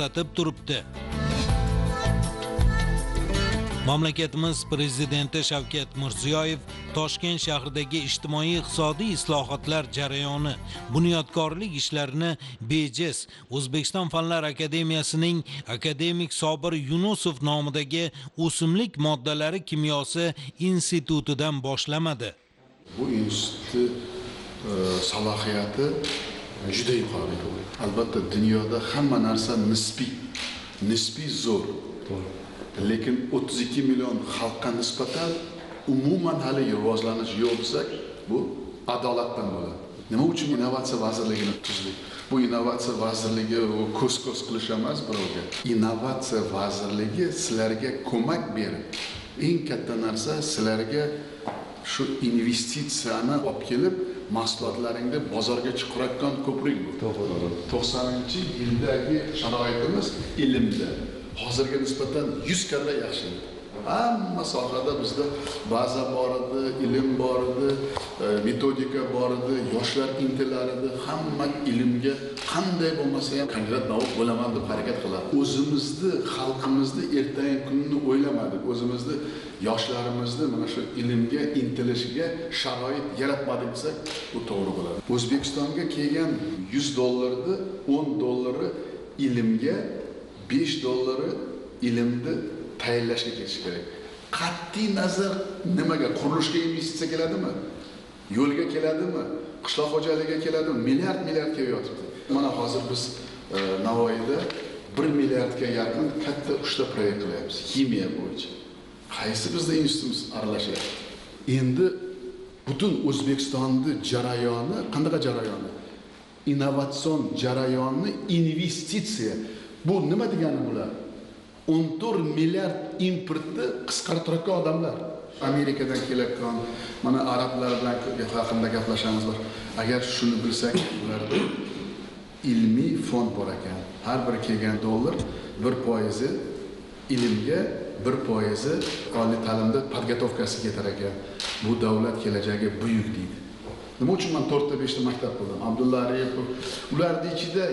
ko'rsatib turibdi. Mamlakatimiz prezidenti Shavkat Mirziyoyev Toshkent shahridagi ijtimoiy-iqtisodiy islohotlar jarayoni, bunyodkorlik ishlarini bejiz O'zbekiston Fanlar akademiyasining akademik Sobir Yunusov nomidagi o'simlik moddalari kimyosi institutidan boshlamadi. Bu institut salohiyati juda yuqori. Albatta dunyoda hamma narsa nisbiy zo'r. Lekin 32 million xalqqa nisbatan umuman hali rivojlanish yo'q desak, bu adolatdan bo'ladi. Nima uchun innovatsiya vazirligini tuzdik? Bu innovatsiya vazirligi ko'z-ko'z qilish emas birovga. Innovatsiya vazirligi sizlarga ko'mak berib, eng katta narsa sizlarga shu investitsiyani olib kelib, mahsulotlaringni bozorga chiqarayotgan ko'prik bu. 90-yildagi sharoitimiz ilmda hozirga nisbatan 100 karra yaxshi. Hamma sohada bizda baza bor edi, ilm bor edi, metodika bor edi, yoshlar intilar edi. Hamma ilmga qanday bo'lmasa ham konkret navbat bo'laman deb harakat qiladi. O'zimizni, xalqimizni ertangi kunni o'ylamadik. O'zimizni, yoshlarimizni mana shu ilmga intilishiga sharoit yaratmadik desak, bu to'g'ri bo'ladi. O'zbekistonga kelgan $100 $10 ilmga, $5 ilmni tayyorlashga ketish kerak. Qat'iy nazar nimaga? Qurilishga investitsiya keladimi? Yo'lga keladimi? Qishloq xo'jaligiga keladimi? Milliard kelyapti. Mana hozir biz Navoiyda 1 milliardga yaqin katta 3 ta proyekt qilyapmiz. Ximiya bo'yicha. Qaysi bizda institutimiz aralashyapti? Endi butun O'zbekistonning jarayoni, qanday jarayoni? Innovatsion jarayonni investitsiya. Bu nima degani bular? 14 milliard importni qisqartirayotgan odamlar. Amerikadan kelayotgan, mana arablar bilan haqida gaplashamiz bor. Agar shuni bilsak, ularda ilmiy fond bor ekan. Har bir kelgan dollar 1% ilmga, 1% oliy ta'limda podgotovkasi ketar ekan. Bu davlat kelajagi buyuk deydi. Nima uchun men 4 ta 5 ta maktab qildim? Abdulla Aripov, ularning ichida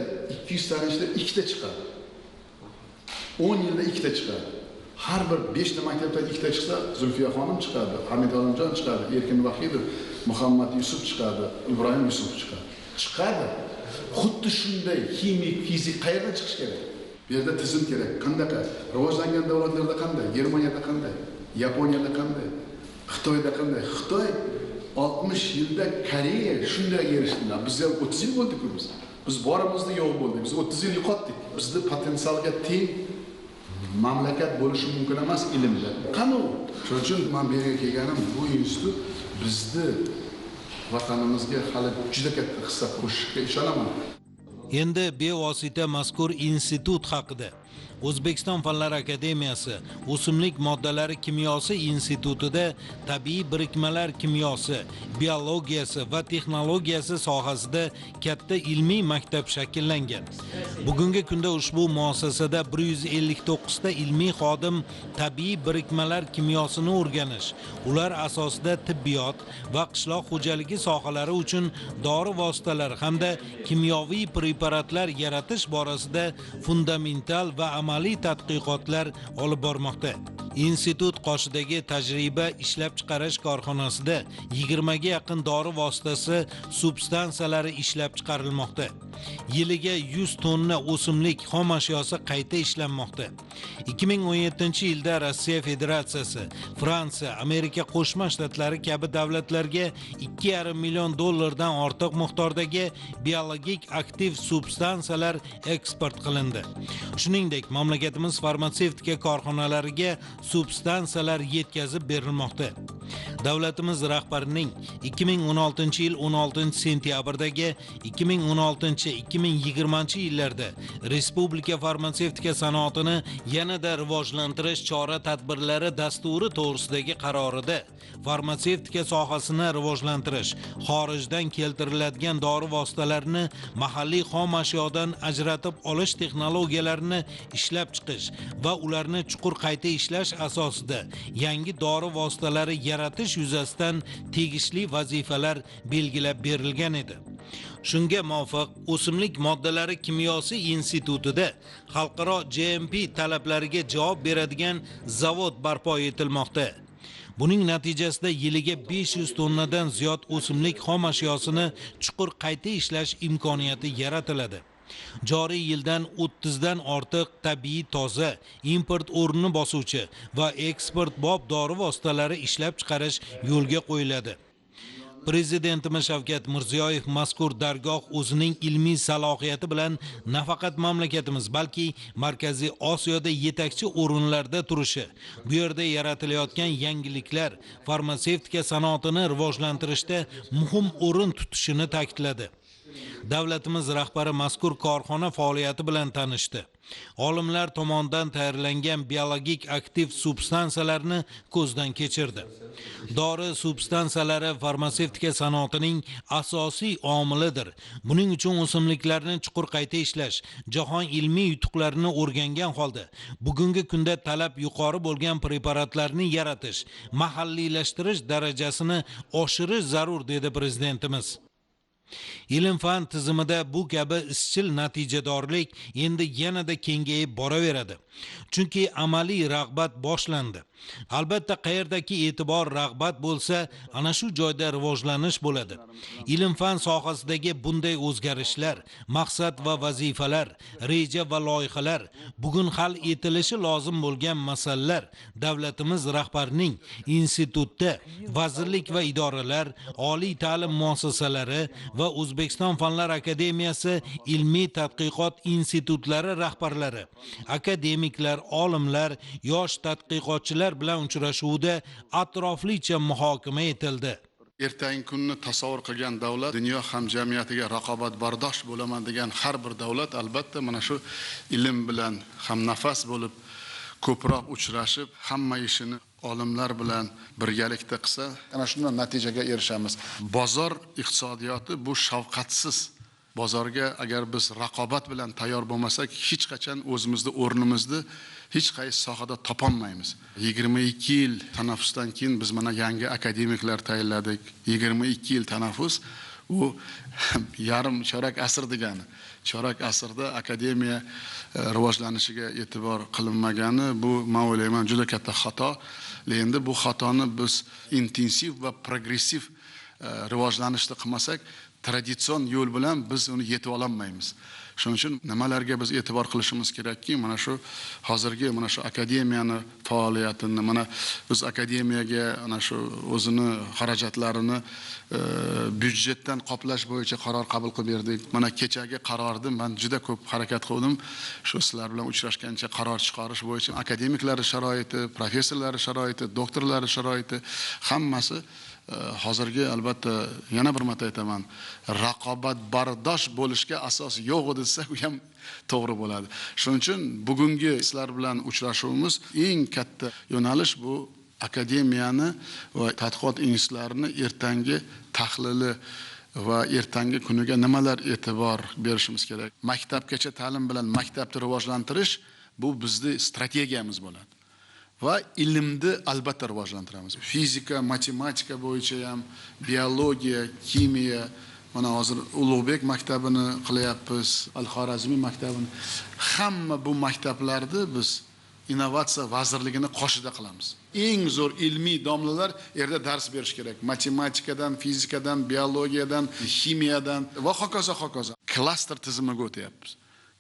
200 tani ichida 2 ta chiqadi. 10 yilda 2 ta chiqadi. Har bir 5 ta maktabdan 2 ta chiqsa, Zulfiya xonim chiqadi, Hamid Olimjon chiqadi, Erkin Vahidov, Muhammad Yusuf chiqadi, Ibrohim Yusuf chiqadi. Chiqadi. Xuddi shunday kimik, fizik qayerdan chiqish kerak? Bu yerda tizim kerak. Qanday? Rivojlangan davlatlarda qanday? Germaniyada qanday? Yaponiyada qanday? Xitoyda qanday? Xitoy 60 yilda Koreya shunday erishdilar. Biz ham 30 yil bo'ldi-ku biz. Biz borimizda yo'q bo'ldik. Biz 30 yil yo'qotdik. Bizning potensialga teng mamlakat bo'lishi mumkin emas ilmda. Qani? Shuning uchun men bu yerga kelganim, bu institut bizni vatanimizga hali juda katta hissa qo'shishga ishonaman. Endi bevosita mazkur institut haqida O'zbekiston Fanlar akademiyasi O'simlik moddalari kimyosi institutida tabiiy birikmalar kimyosi, biologiyasi va texnologiyasi sohasida katta ilmiy maktab shakllangan. Bugungi kunda ushbu muassasada 159 ta ilmiy xodim tabiiy birikmalar kimyosini o'rganish, ular asosida tibbiyot va qishloq xo'jaligi sohalari uchun dori vositalari hamda kimyoviy preparatlar yaratish borasida fundamental va amaliy tadqiqotlar olib bormoqda. Institut qoshidagi tajriba ishlab chiqarish korxonasida 20 ga yaqin dori vositasi substansiyalari ishlab chiqarilmoqda. Yiliga 100 tonna o'simlik xom ashyosi qayta ishlanmoqda. 2017-yilda Rossiya Federatsiyasi, Fransiya, Amerika Qo'shma Shtatlari kabi davlatlarga $2,5 million dan ortiq miqdordagi biologik aktiv substansiyalar eksport qilindi. Shuningdek, mamlakatimiz farmatsevtika korxonalariga substansiyalar yetkazib berilmoqda. Davlatimiz rahbarining 2016-yil 16-sentyabrdagi 2016-2020-yillarda Respublika farmatsevtika sanoatini yanada rivojlantirish chora-tadbirlari dasturi to'g'risidagi qarorida farmatsevtika sohasini rivojlantirish, xorijdan keltiriladigan dori vositalarini mahalliy xom ashyodan ajratib olish texnologiyalarini ishlab chiqish va ularni chuqur qayta ishlash asosida yangi dori vositalari yaratish yuzasidan tegishli vazifalar belgilab berilgan edi. Shunga muvofiq o'simlik moddalari kimyosi institutida xalqaro GMP talablariga javob beradigan zavod barpo etilmoqda. Buning natijasida yiliga 500 tonnadan ziyod o'simlik xom ashyosini chuqur qayta ishlash imkoniyati yaratiladi. Joriy yildan 30 dan ortiq tabiiy toza, import o'rnini bosuvchi va eksportbop dori vositalari ishlab chiqarish yo'lga qo'yiladi. Prezidentimiz Shavkat Mirziyoyev mazkur dargoh o'zining ilmiy salohiyati bilan nafaqat mamlakatimiz, balki Markaziy Osiyoda yetakchi o'rinlarda turishi, bu yerda yaratilayotgan yangiliklar farmatsevtika sanoatini rivojlantirishda muhim o'rin tutishini ta'kidladi. Davlatimiz rahbari mazkur korxona faoliyati bilan tanishdi. Olimlar tomonidan tayyorlangan biologik aktiv substansiyalarni ko'zdan kechirdi. Dori substansiyalari farmatsevtika sanoatining asosiy omilidir. Buning uchun o'simliklarni chuqur qayta ishlash, jahon ilmiy yutuqlarini o'rgangan holda bugungi kunda talab yuqori bo'lgan preparatlarni yaratish, mahalliylashtirish darajasini oshirish zarur, dedi prezidentimiz. Ilm-fan tizimida bu kabi izchil natijadorlik endi yanada kengayib boraveradi. Chunki amaliy rag'bat boshlandi. Albatta, qayerdagi e'tibor, rag'bat bo'lsa, ana shu joyda rivojlanish bo'ladi. Ilm-fan sohasidagi bunday o'zgarishlar, maqsad va vazifalar, reja va loyihalar, bugun hal etilishi lozim bo'lgan masalalar davlatimiz rahbarining institutda, vazirlik va idoralar, oliy ta'lim muassasalari va O'zbekiston Fanlar akademiyasi ilmiy tadqiqot institutlari rahbarlari, akademiklar, olimlar, yosh tadqiqotchilar bilan uchrashuvda atroflicha muhokama etildi. Ertangi kunni tasavvur qilgan davlat dunyo hamjamiyatiga raqobatbardosh bo'laman degan har bir davlat albatta mana shu ilm bilan hamnafas bo'lib, ko'proq uchrashib, hamma ishini olimlar bilan birgalikda qilsa, ana shunday natijaga erishamiz. Bozor iqtisodiyoti bu shafqatsiz. Bozorga agar biz raqobat bilan tayyor bo'lmasak, hech qachon o'zimizni o'rnimizni hech qaysi sohada topolmaymiz. 22 yil tanaffusdan keyin biz mana yangi akademiklar tayinladik. 22 yil tanaffus u yarim chorak asr degani. Chorak asrda akademiya rivojlanishiga e'tibor qilinmagani bu men o'ylayman juda katta xato. Endi bu xatoni biz intensiv va progressiv rivojlanishni qilmasak, traditsion yo'l bilan biz uni yetib olmaymiz. Shuning uchun nimalarga biz e'tibor qilishimiz kerakki, mana shu hozirgi mana shu akademiyani faoliyatini, mana biz akademiyaga ana shu o'zini xarajatlarini byudjetdan qoplash bo'yicha qaror qabul qilib berdik. Mana kechagi qarorni men juda ko'p harakat qildim. Shu sizlar bilan uchrashgancha qaror chiqarish bo'yicha akademiklar sharoiti, professorlar sharoiti, doktorlar sharoiti hammasi hozirgi albatta yana bir marta aytaman, raqobatbardosh bo'lishga asos yo'q desa, u ham to'g'ri bo'ladi. Shuning uchun bugungi sizlar bilan uchrashuvimiz eng katta yo'nalish bu akademiyani va tadqiqot institutlarini ertangi tahlili va ertangi kuniga nimalar e'tibor berishimiz kerak. Maktabgacha ta'lim bilan maktabni rivojlantirish bu bizning strategiyamiz bo'ladi. Va ilmni albatta rivojlantiramiz. Fizika, matematika bo'yicha ham, biologiya, kimya, mana hozir Ulug'bek maktabini qilyapmiz, Al-Xorazmiy maktabini. Hamma bu maktablarni biz innovatsiya vazirligini qoshida qilamiz. Eng zo'r ilmiy domlalar yerda dars berish kerak. Matematikadan, fizikadan, biologiyadan, ximiyadan va hokazo hokazo. Klaster tizimiga o'tyapmiz.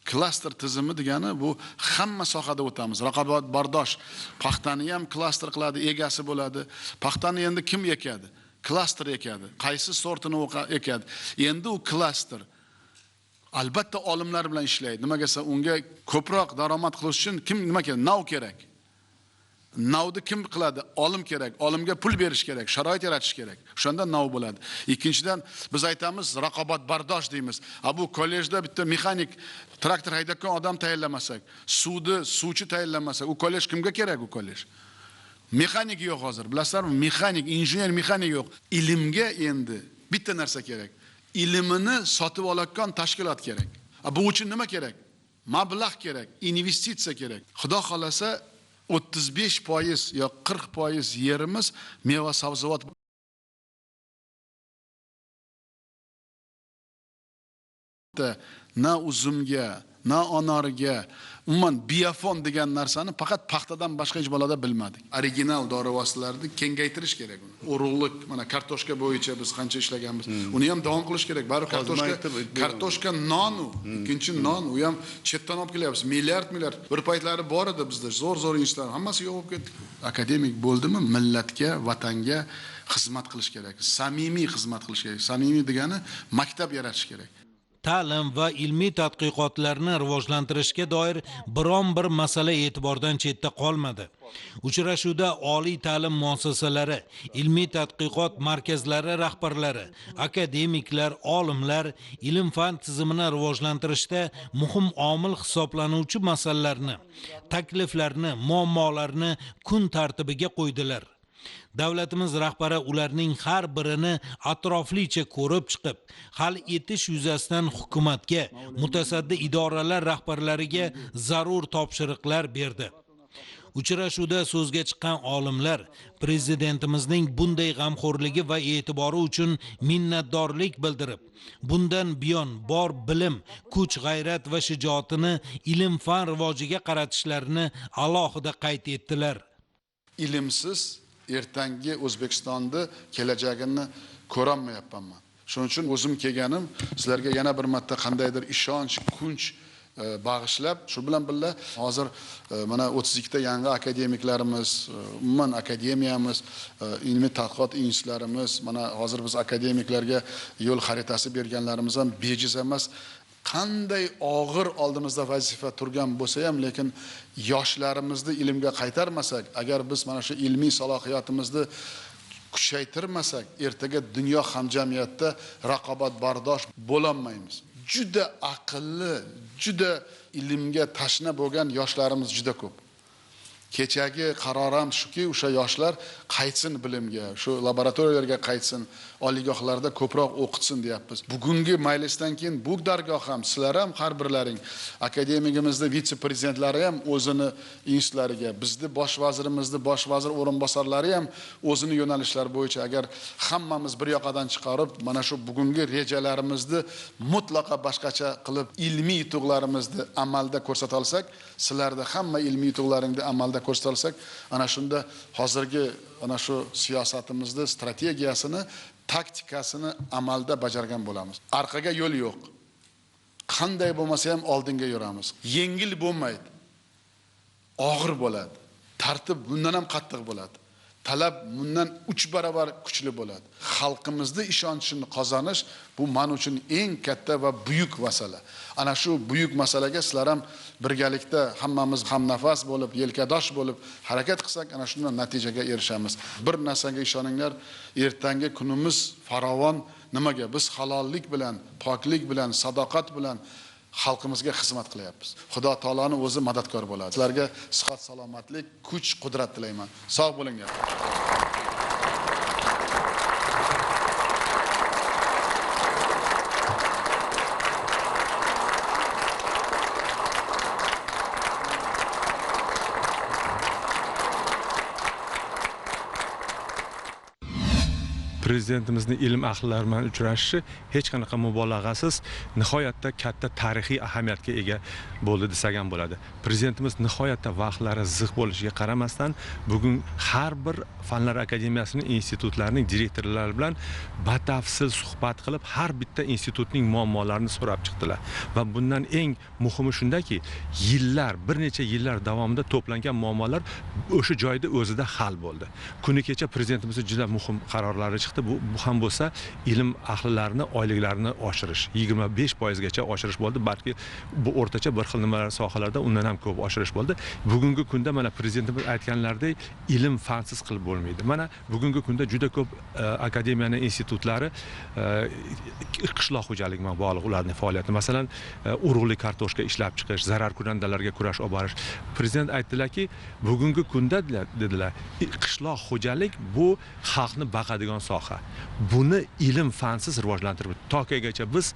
Klaster tizimi degani bu hamma sohada o'tamiz. Raqobatbardosh. Paxtani ham klaster qiladi, egasi bo'ladi. Paxtani endi kim ekadi? Klaster ekadi. Qaysi sortini ekadi? Endi u klaster albatta olimlar bilan ishlaydi. Nimaga desa, unga ko'proq daromad qilish uchun nima kerak? Nav kerak. Navni kim qiladi? Olim kerak. Olimga pul berish kerak, sharoit yaratish kerak. O'shanda nav bo'ladi. Ikkinchidan biz aytamiz, raqobatbardosh deymiz. Bu kollejda bitta mexanik traktor haydayotgan odam tayinlamasak, suvchi tayinlamasak, u kollej kimga kerak u kollej? Mexanik yo'q hozir. Bilasizlarmi? Mexanik, injener mexanik yo'q. Ilmga endi bitta narsa kerak. Ilmini sotib oladigan tashkilot kerak. Bu uchun nima kerak? Mablag' kerak, investitsiya kerak. Xudo xolasa 35% yo 40% yerimiz meva sabzavot paytda na uzumga, na anoriga, umuman biofon degan narsani faqat paxtadan boshqa hech bolada bilmadik. Original dori vositalarini kengaytirish kerak uni. Urug'lik, mana kartoshka bo'yicha biz qancha ishlaganmiz. Uni ham davom qilish kerak. Baribir kartoshka non-u, ikkinchi non, u ham chetdan olib kelyapmiz. Milliard bir paytlari bor edi bizda. Zo'r ishlar, hammasi yo'q bo'lib ketdi. Akademik bo'ldimi, millatga, vatanga xizmat qilish kerak. Samimiy xizmat qilish kerak. Samimiy degani maktab yaratish kerak. Ta'lim va ilmiy tadqiqotlarni rivojlantirishga doir biron bir masala e'tibordan chetda qolmadi. Uchrashuvda oliy ta'lim muassasalari, ilmiy tadqiqot markazlari rahbarlari, akademiklar, olimlar ilm-fan tizimini rivojlantirishda muhim omil hisoblanuvchi masalalarni, takliflarni, muammolarni kun tartibiga qo'ydilar. Davlatimiz rahbari ularning har birini atroflicha ko'rib chiqib, hal etish yuzasidan hukumatga, mutasaddi idoralar rahbarlariga zarur topshiriqlar berdi. Uchrashuvda so'zga chiqqan olimlar prezidentimizning bunday g'amxo'rligi va e'tibori uchun minnatdorlik bildirib, bundan buyon bor bilim, kuch, g'ayrat va shijoatini ilm-fan rivojiga qaratishlarini alohida qayd etdilar. Ilmsiz ertangi O'zbekistonni kelajagini ko'rolmayapman. Shuning uchun o'zim kelganim sizlarga yana bir marta qandaydir ishonch, kunch bag'ishlab, shu bilan birga hozir mana 32 ta yangi akademiklarimiz, umuman akademiyamiz, ilmiy tadqiqot institutlarimiz, mana hozir biz akademiklarga yo'l xaritasi berganlarimiz ham bejiz emas. Qanday og'ir oldimizda vazifa turgan bo'lsa ham, lekin yoshlarimizni ilmga qaytarmasak, agar biz mana shu ilmiy salohiyatimizni kuchaytirmasak, ertaga dunyo hamjamiyatda raqobatbardosh bo'lolmaymiz. Juda aqlli, juda ilmga tashna bo'lgan yoshlarimiz juda ko'p. Kechagi qarorim shuki, o'sha yoshlar qaytsin bilimga, shu laboratoriyalarga qaytsin, oliygohlarda ko'proq o'qitsin deyapmiz. Bugungi majlisdan keyin bu dargoh ham, sizlar ham har birlaring, akademigimizning vitse-prezidentlari ham o'zini institutlariga, bizni bosh vazirimizni bosh vazir o'rinbosarlari ham o'zini yo'nalishlari bo'yicha agar hammamiz bir yoqadan chiqarib, mana shu bugungi rejalarimizni mutlaqo boshqacha qilib, ilmiy yutuqlarimizni amalda ko'rsata olsak, sizlarda hamma ilmiy yutuqlaringni amalda ko'rsata olsak, ana shunda hozirgi ana shu siyosatimizni strategiyasini, taktikasini amalda bajargan bo'lamiz. Orqaga yo'l yo'q. Qanday bo'lmasa ham oldinga yuramiz. Yengil bo'lmaydi. Og'ir bo'ladi. Tartib bundan ham qattiq bo'ladi. Talab bundan 3 barobar kuchli bo'ladi. Xalqimizning ishonchini qozonish bu men uchun eng katta va buyuk masala. Ana shu buyuk masalaga sizlar ham birgalikda hammamiz ham nafas bo'lib, yelkadosh bo'lib harakat qilsak, ana shunday natijaga erishamiz. Bir narsaga ishoninglar, ertangi kunimiz farovon. Nimaga? Biz halollik bilan, poklik bilan, sadoqat bilan xalqimizga xizmat qilyapmiz. Xudo taoloning o'zi madadkor bo'ladi. Sizlarga sihat, salomatlik, kuch, qudrat tilayman. Sog' bo'linglar. Prezidentimizning ilm ahllari bilan uchrashishi hech qanaqa mubolag'asiz nihoyatda katta tarixiy ahamiyatga ega bo'ldi desak ham bo'ladi. Prezidentimiz nihoyatda vaqtlari ziq bo'lishiga qaramasdan bugun har bir Fanlar akademiyasining institutlarining direktorlari bilan batafsil suhbat qilib, har bitta institutning muammolarini so'rab chiqdilar. Va bundan eng muhimi shundaki, bir necha yillar davomida to'plangan muammolar o'sha joyda o'zida hal bo'ldi. Kuni kecha prezidentimizning juda muhim qarorlari chiqdi. Bu ham bo'lsa ilm ahlilarini oyliklarini oshirish, 25% gacha oshirish bo'ldi, balki bu o'rtacha bir xil nimalar sohalarda undan ham ko'p oshirish bo'ldi. Bugungi kunda mana prezidentimiz aytganlaridek ilm fansiz qilib bo'lmaydi. Mana bugungi kunda juda ko'p akademiyaning institutlari qishloq xo'jaligi bilan bog'liq ularning faoliyati. Masalan, urug'lik kartoshka ishlab chiqish, zarar kunandalarga kurash olib borish. Prezident aytdilarki, bugungi kunda dedilar, qishloq xo'jalik bu xalqni baqadigan soha. soha. Buni ilm fansiz rivojlantirib, tokigacha biz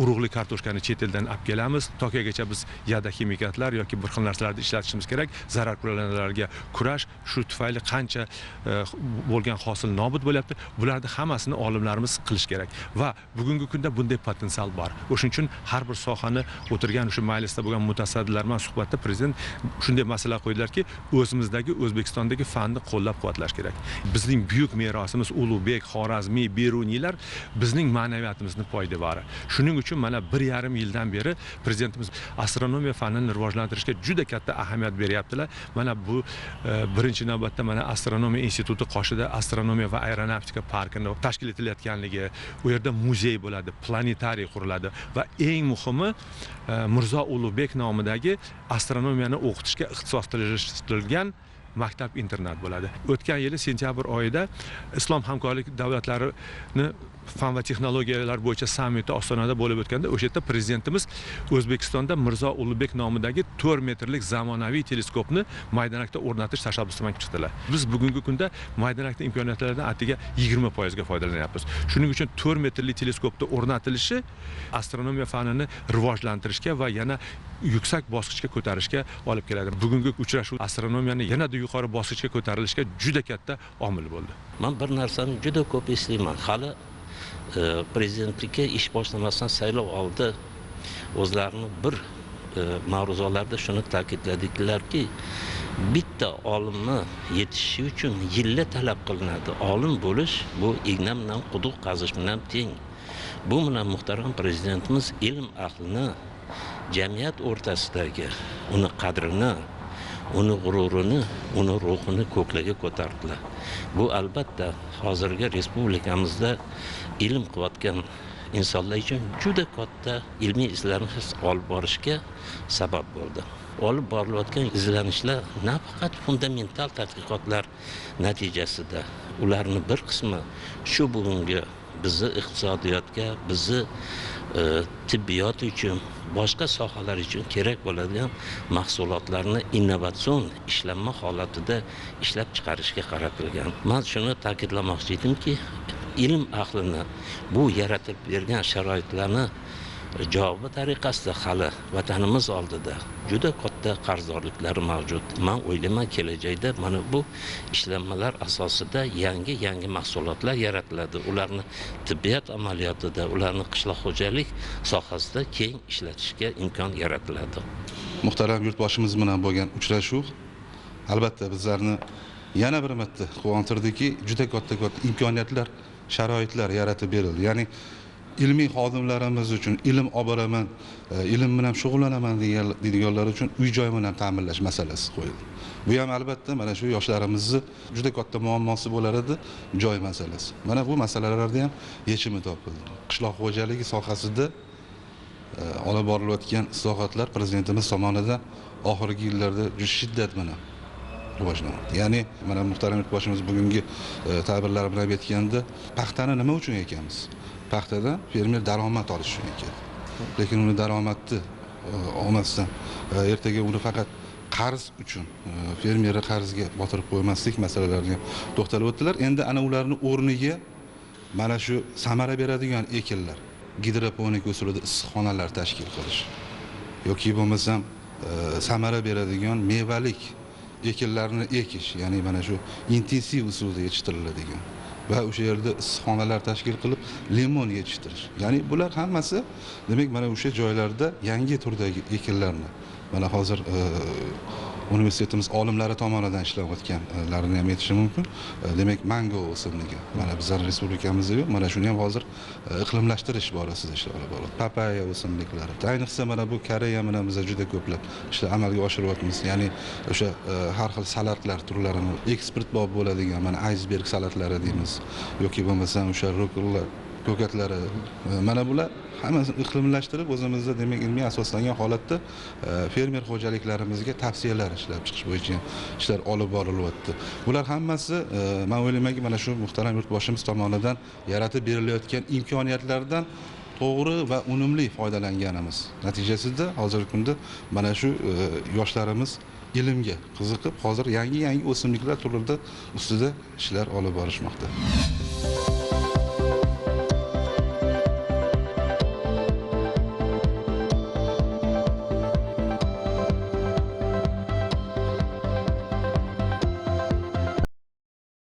urug'li kartoshkani chet eldan olib kelamiz, tokigacha biz yada ximikatlar yoki bir xil narsalarni ishlatishimiz kerak, zararkuranlarga kurash, shu tufayli qancha bo'lgan hosil nobud bo'lyapti. Bularni hammasini olimlarimiz qilish kerak va bugungi kunda bunday potensial bor. O'shuning uchun har bir sohani o'tirgan o'sha majlisda bo'lgan mutasaddilar bilan suhbatda prezident shunday masala qo'ydilarki, o'zimizdagi O'zbekistondagi fanni qo'llab-quvvatlash kerak. Bizning buyuk merosimiz Ulug'bek, Xorazmiy, Beruniylar bizning ma'naviyatimizni poydevori. Shuning uchun mana 1,5 yildan beri prezidentimiz astronomiya fanini rivojlantirishga juda katta ahamiyat beryaptilar. Mana bu birinchi navbatda mana astronomiya instituti qoshida astronomiya va aeronavtika parkini tashkil etilayotganligi, u yerda muzey bo'ladi, planetariy quriladi va eng muhimi Mirzo Ulug'bek nomidagi astronomiyani o'qitishga ixtisoslashtirilgan maktab internat bo'ladi. O'tgan yili sentyabr oyida Islom hamkorlik davlatlarini fan va texnologiyalar bo'yicha sammiti Ostonada bo'lib o'tganda, o'sha yerda prezidentimiz O'zbekistonda Mirzo Ulug'bek nomidagi 4 metrlik zamonaviy teleskopni Maydanakda o'rnatish tashabbusi bilan chiqdilar. Biz bugungi kunda Maydanakda imkoniyatlaridan atiga 20% ga foydalanyapmiz. Shuning uchun 4 metrli teleskopda o'rnatilishi astronomiya fanini rivojlantirishga va yana yuksak bosqichga ko'tarishga olib keladi. Bugungi uchrashuv astronomiyani yanada yuqori bosqichga ko'tarilishga juda katta omil bo'ldi. Men bir narsani juda ko'p eslayman. Hali prezidentlikka ish boshlamasdan saylov oldi o'zlarini bir ma'ruzalarda shuni ta'kidladilarki, bitta olimni yetishishi uchun yillar talab qilinadi. Olim bo'lish bu igna bilan quduq qazish bilan teng. Bu bilan muhtaram prezidentimiz ilm ahlini jamiyat o'rtasidagi uni qadrini, uni g'ururini, uni ruhini ko'klarga ko'tardilar. Bu albatta hozirgi respublikamizda ilm qilayotgan insonlar uchun juda katta ilmiy izlanish olib borishga sabab bo'ldi. Olib borilayotgan izlanishlar nafaqat fundamental tadqiqotlar natijasida, ularning bir qismi shu bugungi bizni iqtisodiyotga, bizni tibbiyot uchun, boshqa sohalar uchun kerak bo'ladigan mahsulotlarni innovatsion ishlanma holatida ishlab chiqarishga qaratilgan. Men shuni ta'kidlamoqchi edimki, ilm ahlini bu yaratib bergan sharoitlarni javobi tariqasida hali vatanimiz oldida juda katta qarzdorliklari mavjud. Men o'ylayman, kelajakda mana bu ishlanmalar asosida yangi mahsulotlar yaratiladi. Ularni tibbiyot amaliyotida, ularni qishloq xo'jalik sohasida keng ishlatishga imkon yaratiladi. Muhtaram yurtboshimiz bilan bo'lgan uchrashuv albatta bizlarni yana bir marta quvontirdiki, juda katta imkoniyatlar, sharoitlar yaratib berildi. Ya'ni ilmiy xodimlarimiz uchun ilm olib boraman, ilm bilan shug'ullanaman deganlar uchun uy-joy bilan ta'minlash masalasi qo'yildi. Bu ham albatta mana shu yoshlarimizni juda katta muammosi bo'lar edi, joy masalasi. Mana bu masalalarda ham yechimi topildi. Qishloq xo'jaligi sohasida olib borilayotgan islohotlar prezidentimiz tomonidan oxirgi yillarda juda shiddat bilan rivojlanmoqda. Ya'ni mana muhtaram yurtboshimiz bugungi ta'birlar bilan aytganda, paxtani nima uchun ekamiz? Paxtadan fermer daromad olish uchun ekan. Lekin uni daromadni olmasdan ertaga uni faqat qarz uchun fermerni qarzga botirib qo'ymaslik masalalariga to'xtalib o'tdilar. Endi ana ularning o'rniga mana shu samara beradigan ekinlar, gidroponik usulida issiqxonalar tashkil qilish yoki bo'lmasam samara beradigan mevalik ekinlarni ekish, ya'ni mana shu intensiv usulda yetishtiriladigan va o'sha yerda issiqxonalar tashkil qilib limon yetishtirish. Ya'ni bular hammasi demak mana o'sha joylarda yangi turdagi ekinlarni mana hozir universitetimiz olimlari tomonidan ishlab o'tganlarini ham aytishim mumkin. Demak, mango o'simligi mana bizning respublikamizda yo'q. Mana shuni ham hozir iqlimlashtirish borasida ishlar olib boriladi. Papaya o'simliklari. Ayniqsa mana bu Koreya bilan biz juda ko'plab ishlar amalga oshiryapmiz. Ya'ni o'sha har xil salatlar turlarini eksportbop bo'ladigan mana iceberg salatlari deymiz yoki bo'lmasa o'sha rukola ko'katlari, mana bular hammasini iqlimlashtirib o'zimizda demak ilmiy asoslangan holatda fermer xo'jaliklarimizga tavsiyalar ishlab chiqish bo'yicha ishlar olib borilyapti. Bular hammasi men o'ylaymanki mana shu muhtaram yurtboshimiz tomonidan yaratib berilayotgan imkoniyatlardan to'g'ri va unumli foydalanganimiz natijasida hozirgi kunda mana shu yoshlarimiz ilmga qiziqib hozir yangi o'simliklar turida ustida ishlar olib borishmoqda.